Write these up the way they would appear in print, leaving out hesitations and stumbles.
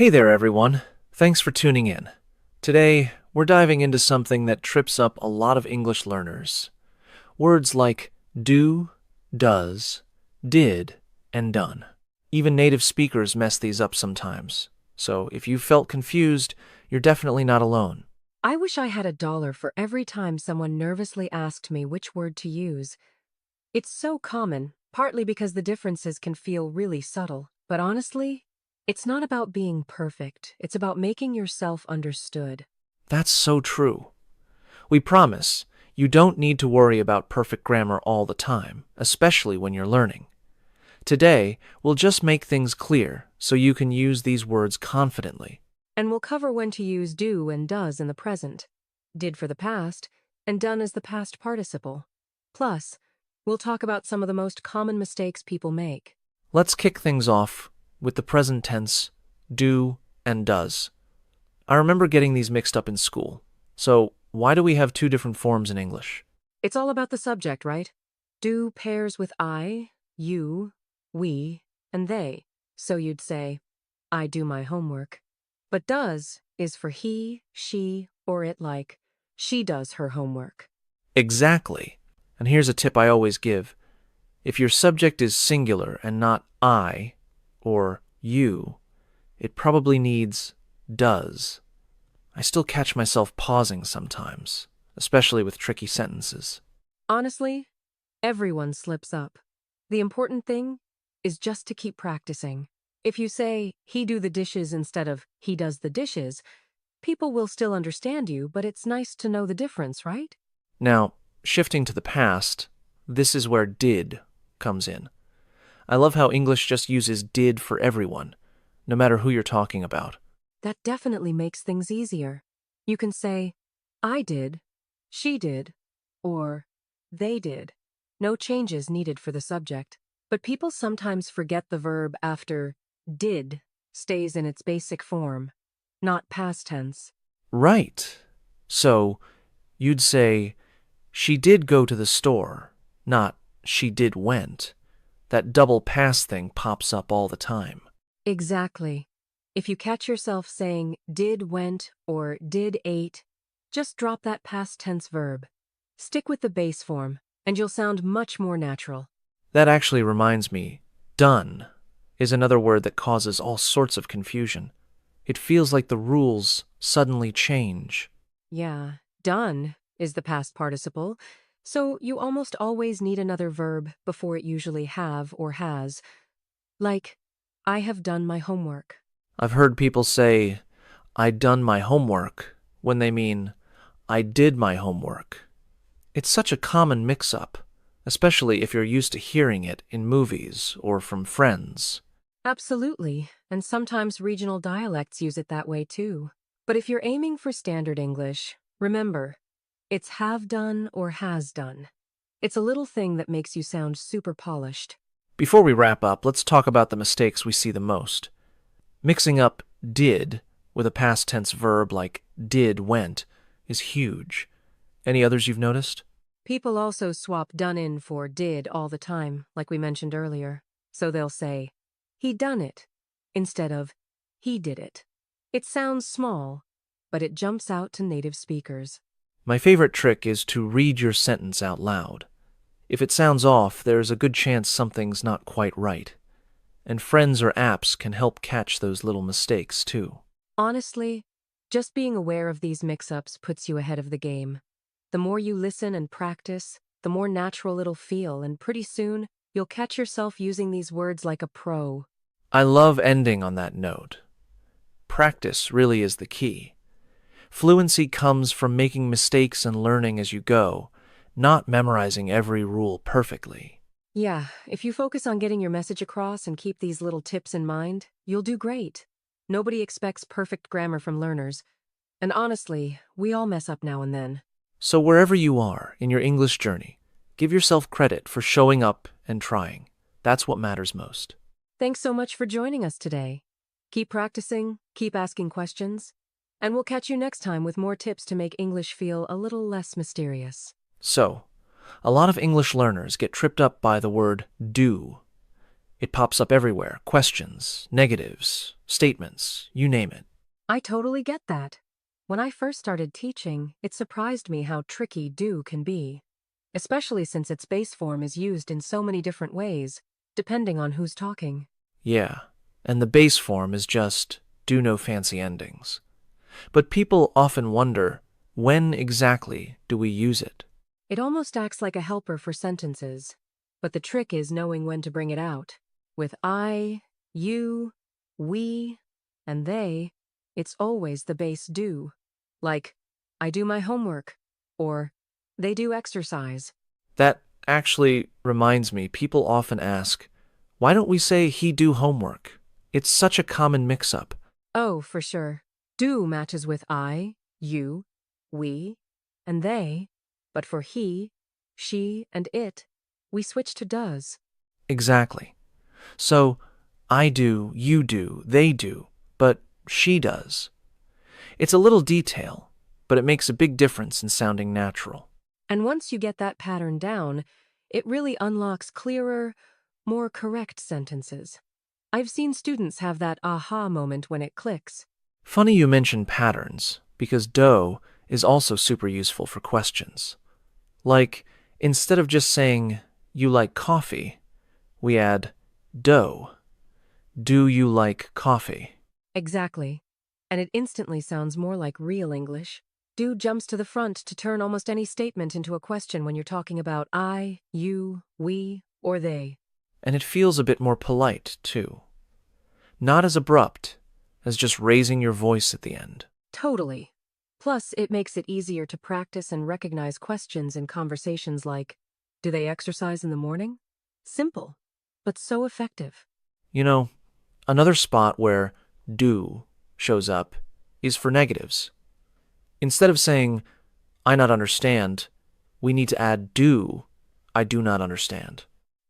Hey there, everyone. Thanks for tuning in. Today, we're diving into something that trips up a lot of English learners. Words like do, does, did, and done. Even native speakers mess these up sometimes. So if you felt confused, you're definitely not alone. I wish I had $1 for every time someone nervously asked me which word to use. It's so common, partly because the differences can feel really subtle. But honestly, it's not about being perfect. It's about making yourself understood. That's so true. We promise, you don't need to worry about perfect grammar all the time, especially when you're learning. Today, we'll just make things clear so you can use these words confidently. And we'll cover when to use do and does in the present, did for the past, and done as the past participle. Plus, we'll talk about some of the most common mistakes people make. Let's kick things off with the present tense, do and does. I remember getting these mixed up in school. So, why do we have two different forms in English? It's all about the subject, right? Do pairs with I, you, we, and they. So you'd say, I do my homework. But does is for he, she, or it, like, she does her homework. Exactly. And here's a tip I always give. If your subject is singular and not I or you, it probably needs does. I still catch myself pausing sometimes, especially with tricky sentences. Honestly, everyone slips up. The important thing is just to keep practicing. If you say, he do the dishes instead of he does the dishes, people will still understand you, but it's nice to know the difference, right? Now, shifting to the past, this is where did comes in. I love how English just uses did for everyone, no matter who you're talking about. That definitely makes things easier. You can say, I did, she did, or they did. No changes needed for the subject. But people sometimes forget the verb after did stays in its basic form, not past tense. Right. So, you'd say, she did go to the store, not she did went. That double past thing pops up all the time. Exactly. If you catch yourself saying did went or did ate, just drop that past tense verb. Stick with the base form, and you'll sound much more natural. That actually reminds me, done is another word that causes all sorts of confusion. It feels like the rules suddenly change. Yeah, done is the past participle, so you almost always need another verb before it usually have or has. Like, I have done my homework. I've heard people say, I done my homework, when they mean, I did my homework. It's such a common mix-up, especially if you're used to hearing it in movies or from friends. Absolutely, and sometimes regional dialects use it that way too. But if you're aiming for standard English, remember, it's have done or has done. It's a little thing that makes you sound super polished. Before we wrap up, let's talk about the mistakes we see the most. Mixing up did with a past tense verb like did went is huge. Any others you've noticed? People also swap done in for did all the time, like we mentioned earlier. So they'll say, he done it, instead of he did it. It sounds small, but it jumps out to native speakers. My favorite trick is to read your sentence out loud. If it sounds off, there's a good chance something's not quite right. And friends or apps can help catch those little mistakes, too. Honestly, just being aware of these mix-ups puts you ahead of the game. The more you listen and practice, the more natural it'll feel, and pretty soon, you'll catch yourself using these words like a pro. I love ending on that note. Practice really is the key. Fluency comes from making mistakes and learning as you go, not memorizing every rule perfectly. Yeah, if you focus on getting your message across and keep these little tips in mind, you'll do great. Nobody expects perfect grammar from learners. And honestly, we all mess up now and then. So wherever you are in your English journey, give yourself credit for showing up and trying. That's what matters most. Thanks so much for joining us today. Keep practicing, keep asking questions, and we'll catch you next time with more tips to make English feel a little less mysterious. So, a lot of English learners get tripped up by the word do. It pops up everywhere: questions, negatives, statements, you name it. I totally get that. When I first started teaching, it surprised me how tricky do can be, especially since its base form is used in so many different ways, depending on who's talking. Yeah, and the base form is just do no fancy endings. But people often wonder, when exactly do we use it? It almost acts like a helper for sentences, but the trick is knowing when to bring it out. With I, you, we, and they, it's always the base do. Like, I do my homework, or they do exercise. That actually reminds me, people often ask, why don't we say he do homework? It's such a common mix-up. Oh, for sure. Do matches with I, you, we, and they, but for he, she, and it, we switch to does. Exactly. So, I do, you do, they do, but she does. It's a little detail, but it makes a big difference in sounding natural. And once you get that pattern down, it really unlocks clearer, more correct sentences. I've seen students have that aha moment when it clicks. Funny you mention patterns, because do is also super useful for questions. Like, instead of just saying, you like coffee, we add do. Do you like coffee? Exactly. And it instantly sounds more like real English. Do jumps to the front to turn almost any statement into a question when you're talking about I, you, we, or they. And it feels a bit more polite, too. Not as abrupt as just raising your voice at the end. Totally. Plus, it makes it easier to practice and recognize questions in conversations like, do they exercise in the morning? Simple, but so effective. You know, another spot where do shows up is for negatives. Instead of saying, I not understand, we need to add do, I do not understand.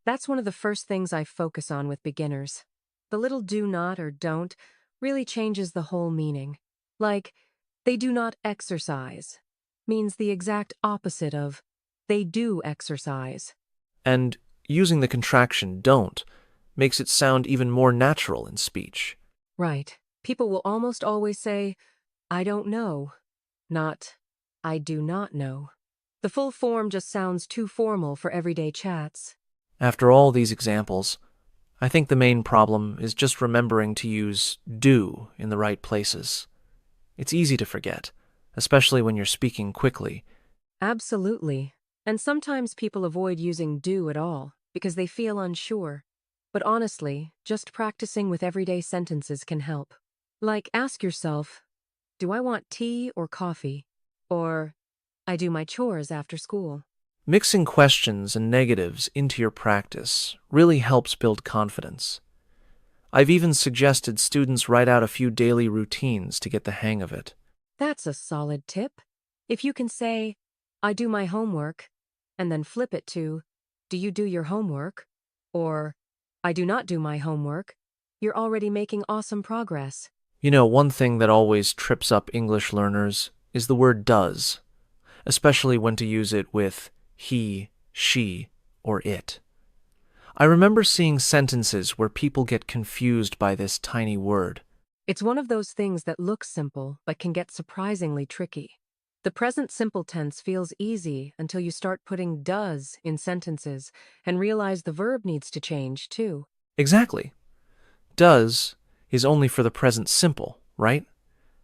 That's one of the first things I focus on with beginners. The little do not or don't really changes the whole meaning. Like, they do not exercise means the exact opposite of they do exercise. And using the contraction don't makes it sound even more natural in speech. Right. People will almost always say, I don't know, not I do not know. The full form just sounds too formal for everyday chats. After all these examples, I think the main problem is just remembering to use do in the right places. It's easy to forget, especially when you're speaking quickly. Absolutely. And sometimes people avoid using do at all because they feel unsure. But honestly, just practicing with everyday sentences can help. Like, ask yourself, do I want tea or coffee? Or, I do my chores after school. Mixing questions and negatives into your practice really helps build confidence. I've even suggested students write out a few daily routines to get the hang of it. That's a solid tip. If you can say, I do my homework, and then flip it to, do you do your homework? Or, I do not do my homework, you're already making awesome progress. You know, one thing that always trips up English learners is the word does, especially when to use it with he, she, or it. I remember seeing sentences where people get confused by this tiny word. It's one of those things that looks simple but can get surprisingly tricky. The present simple tense feels easy until you start putting does in sentences and realize the verb needs to change too. Exactly. Does is only for the present simple, right?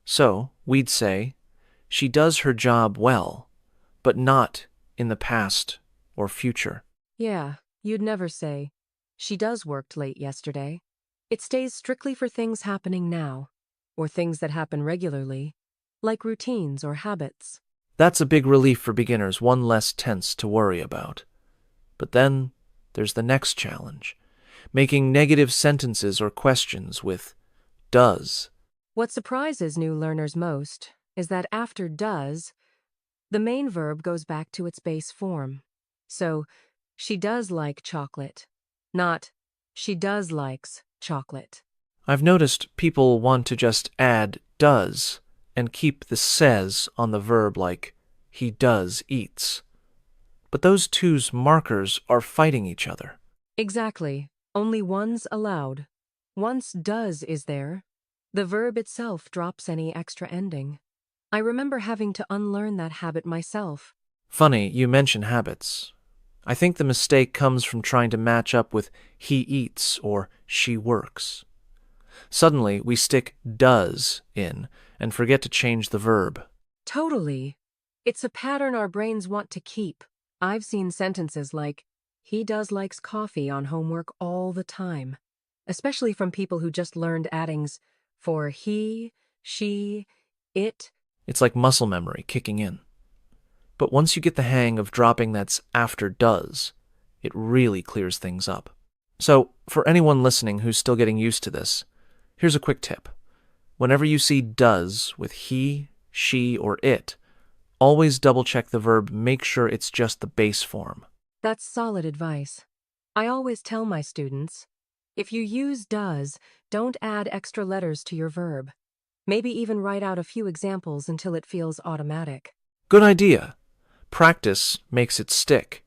So, we'd say, she does her job well, but not in the past or future. Yeah, you'd never say, she does worked late yesterday. It stays strictly for things happening now, or things that happen regularly, like routines or habits. That's a big relief for beginners, one less tense to worry about. But then there's the next challenge, making negative sentences or questions with does. What surprises new learners most is that after does, the main verb goes back to its base form. So, she does like chocolate, not she does likes chocolate. I've noticed people want to just add does and keep the says on the verb, like he does eats. But those two's markers are fighting each other. Exactly. Only one's allowed. Once does is there. The verb itself drops any extra ending. I remember having to unlearn that habit myself. Funny, you mention habits. I think the mistake comes from trying to match up with he eats or she works. Suddenly, we stick does in and forget to change the verb. Totally. It's a pattern our brains want to keep. I've seen sentences like, he does likes coffee on homework all the time, especially from people who just learned addings for he, she, it. It's like muscle memory kicking in. But once you get the hang of dropping that's after does, it really clears things up. So, for anyone listening who's still getting used to this, here's a quick tip. Whenever you see does with he, she, or it, always double-check the verb, make sure it's just the base form. That's solid advice. I always tell my students, if you use does, don't add extra letters to your verb. Maybe even write out a few examples until it feels automatic. Good idea. Practice makes it stick.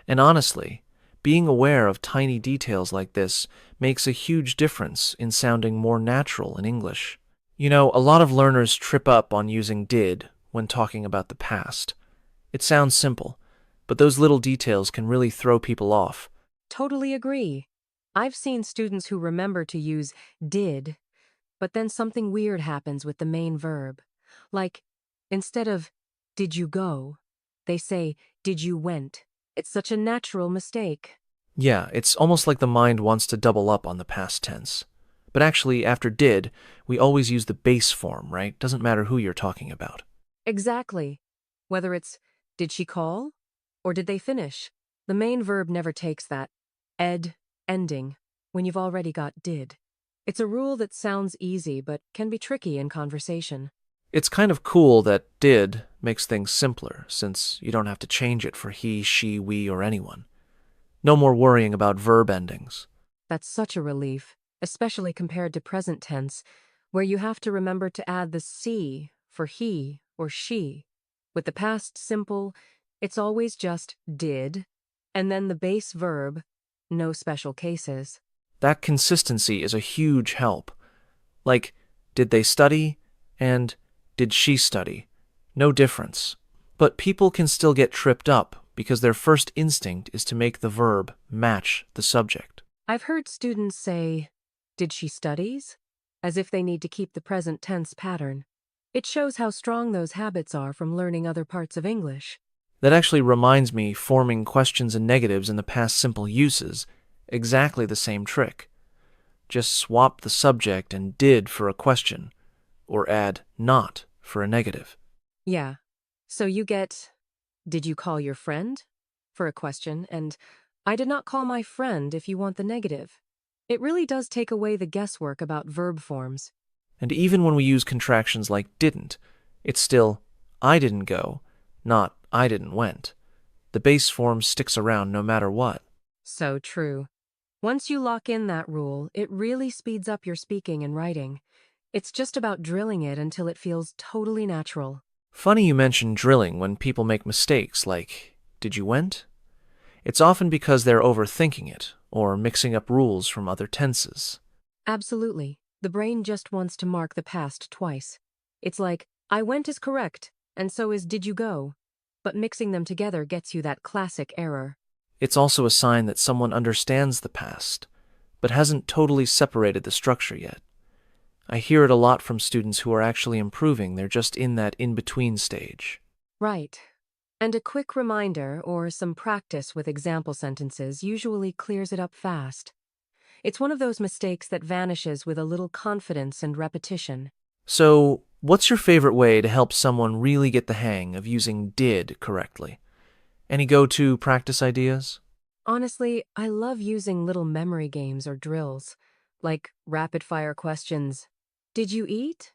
And honestly, being aware of tiny details like this makes a huge difference in sounding more natural in English. You know, a lot of learners trip up on using did when talking about the past. It sounds simple, but those little details can really throw people off. Totally agree. I've seen students who remember to use did, but then something weird happens with the main verb. Like, instead of did you go, they say did you went. It's such a natural mistake. Yeah, it's almost like the mind wants to double up on the past tense. But actually, after did, we always use the base form, right? Doesn't matter who you're talking about. Exactly. Whether it's did she call or did they finish, the main verb never takes that ed ending when you've already got did. It's a rule that sounds easy but can be tricky in conversation. It's kind of cool that did makes things simpler, since you don't have to change it for he, she, we, or anyone. No more worrying about verb endings. That's such a relief, especially compared to present tense, where you have to remember to add the C for he or she. With the past simple, it's always just did, and then the base verb, no special cases. That consistency is a huge help. Like, did they study? And did she study? No difference. But people can still get tripped up because their first instinct is to make the verb match the subject. I've heard students say, did she studies? As if they need to keep the present tense pattern. It shows how strong those habits are from learning other parts of English. That actually reminds me forming questions and negatives in the past simple uses, exactly the same trick. Just swap the subject and did for a question, or add not for a negative. Yeah. So you get, did you call your friend? For a question, and I did not call my friend if you want the negative. It really does take away the guesswork about verb forms. And even when we use contractions like didn't, it's still I didn't go, not I didn't went. The base form sticks around no matter what. So true. Once you lock in that rule, it really speeds up your speaking and writing. It's just about drilling it until it feels totally natural. Funny you mention drilling when people make mistakes like, did you went? It's often because they're overthinking it or mixing up rules from other tenses. Absolutely. The brain just wants to mark the past twice. It's like, I went is correct, and so is did you go. But mixing them together gets you that classic error. It's also a sign that someone understands the past, but hasn't totally separated the structure yet. I hear it a lot from students who are actually improving, they're just in that in-between stage. Right. And a quick reminder or some practice with example sentences usually clears it up fast. It's one of those mistakes that vanishes with a little confidence and repetition. So, what's your favorite way to help someone really get the hang of using did correctly? Any go-to practice ideas? Honestly, I love using little memory games or drills, like rapid-fire questions. Did you eat?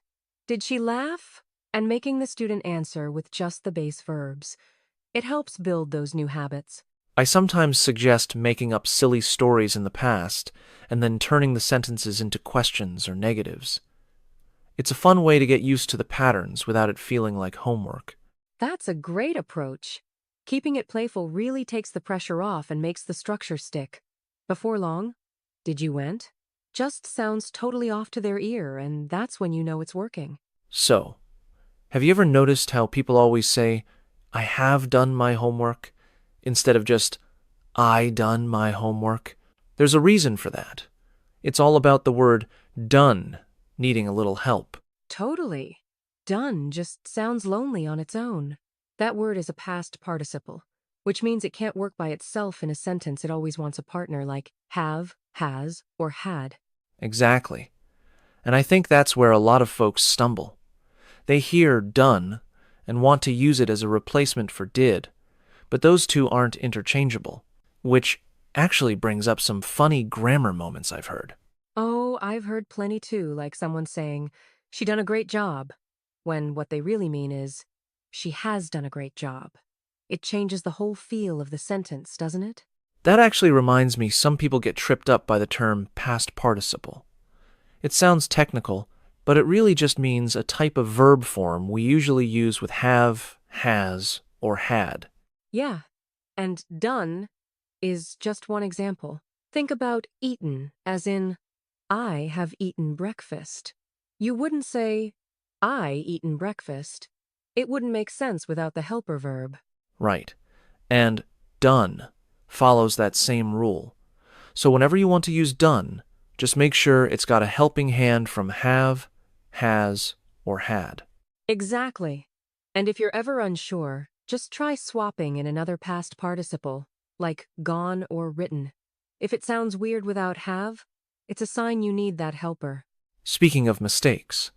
Did she laugh? And making the student answer with just the base verbs. It helps build those new habits. I sometimes suggest making up silly stories in the past and then turning the sentences into questions or negatives. It's a fun way to get used to the patterns without it feeling like homework. That's a great approach. Keeping it playful really takes the pressure off and makes the structure stick. Before long, Did you went? Just sounds totally off to their ear, and that's when you know it's working. So, have you ever noticed how people always say, I have done my homework, instead of just, I done my homework? There's a reason for that. It's all about the word done needing a little help. Totally. Done just sounds lonely on its own. That word is a past participle, which means it can't work by itself in a sentence. It always wants a partner like have, has, or had. Exactly. And I think that's where a lot of folks stumble. They hear done and want to use it as a replacement for did, but those two aren't interchangeable, which actually brings up some funny grammar moments I've heard. Oh, I've heard plenty too, like someone saying, she done a great job, when what they really mean is, she has done a great job. It changes the whole feel of the sentence, doesn't it? That actually reminds me some people get tripped up by the term past participle. It sounds technical, but it really just means a type of verb form we usually use with have, has, or had. Yeah. And done is just one example. Think about eaten, as in, I have eaten breakfast. You wouldn't say, I eaten breakfast. It wouldn't make sense without the helper verb. Right. And done follows that same rule. So whenever you want to use done, just make sure it's got a helping hand from have, has, or had. Exactly. And if you're ever unsure, just try swapping in another past participle, like gone or written. If it sounds weird without have, it's a sign you need that helper. Speaking of mistakes,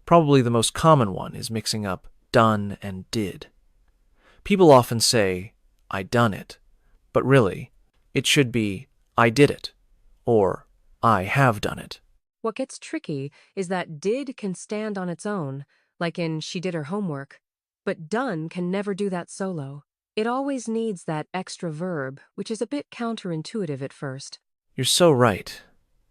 probably the most common one is mixing up done and did. People often say, I done it, but really, it should be, I did it, or I have done it. What gets tricky is that did can stand on its own, like in she did her homework, but done can never do that solo. It always needs that extra verb, which is a bit counterintuitive at first. You're so right.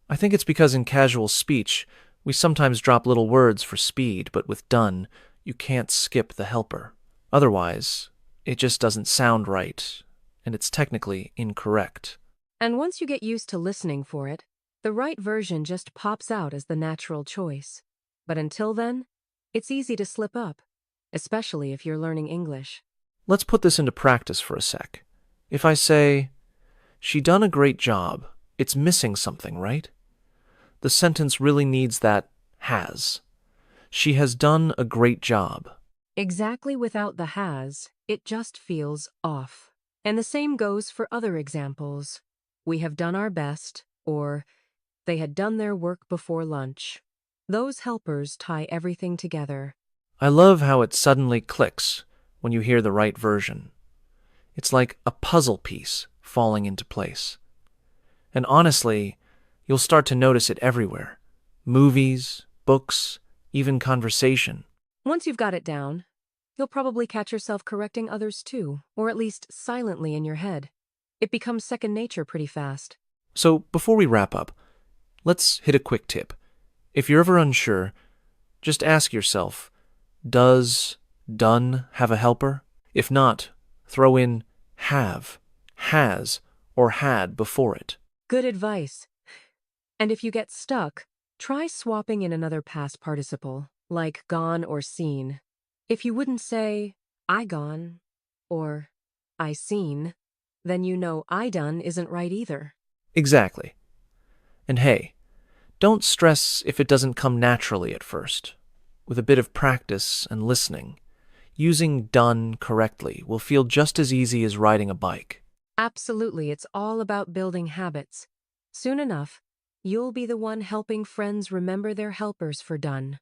I think it's because in casual speech, we sometimes drop little words for speed, but with done, you can't skip the helper. Otherwise, it just doesn't sound right, and it's technically incorrect. And once you get used to listening for it, the right version just pops out as the natural choice. But until then, it's easy to slip up, especially if you're learning English. Let's put this into practice for a sec. If I say, she done a great job, it's missing something, right? The sentence really needs that has. She has done a great job. Exactly without the has, it just feels off. And the same goes for other examples. We have done our best, or they had done their work before lunch. Those helpers tie everything together. I love how it suddenly clicks when you hear the right version. It's like a puzzle piece falling into place. And honestly, you'll start to notice it everywhere. Movies, books, even conversation. Once you've got it down, you'll probably catch yourself correcting others too, or at least silently in your head. It becomes second nature pretty fast. So before we wrap up, let's hit a quick tip. If you're ever unsure, just ask yourself, does done have a helper? If not, throw in have, has, or had before it. Good advice. And if you get stuck, try swapping in another past participle, like gone or seen. If you wouldn't say, I gone, or I seen, then you know I done isn't right either. Exactly. And hey, don't stress if it doesn't come naturally at first. With a bit of practice and listening, using done correctly will feel just as easy as riding a bike. Absolutely, it's all about building habits. Soon enough, you'll be the one helping friends remember their helpers for done.